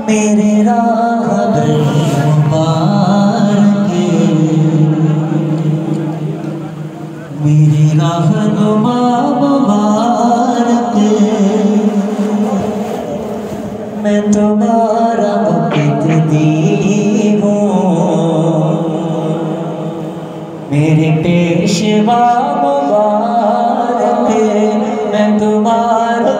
मेरे राहबर मुबारक, मेरे रहनुमा मुबारक, मैं तुम्हारा मुक़्तदी हूँ, मेरे पेशवा मुबारक, मैं तुम्हारा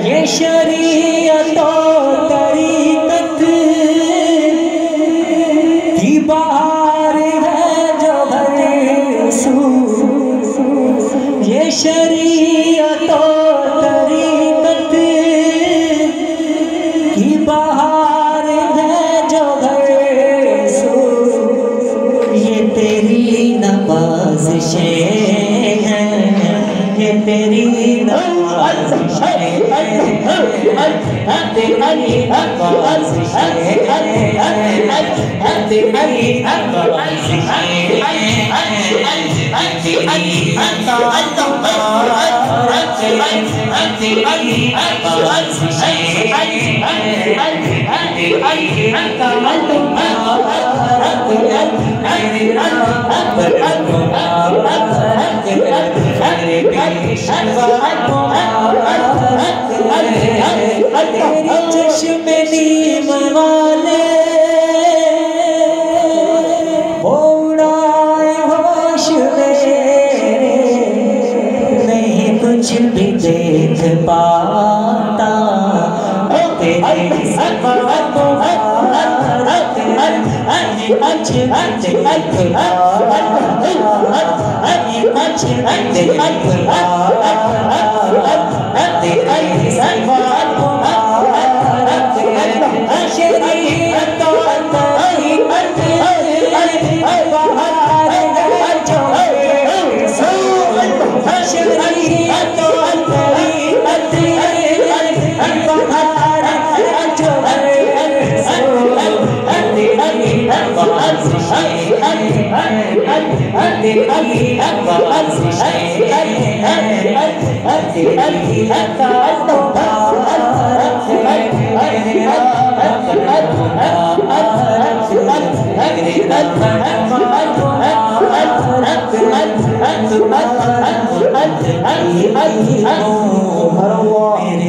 ये शरीयत और तरीक़त की बहार है जो भरे सू, ये शरीयत और तरीक़त की बहार है जो भरे सू, ये तेरी नवाज़िशें हैं, ये तेरी तेरी चश्मे नीम वाले वो उड़ाए होश मेरे, नहीं कुछ भी देख पाता तेरी मेरे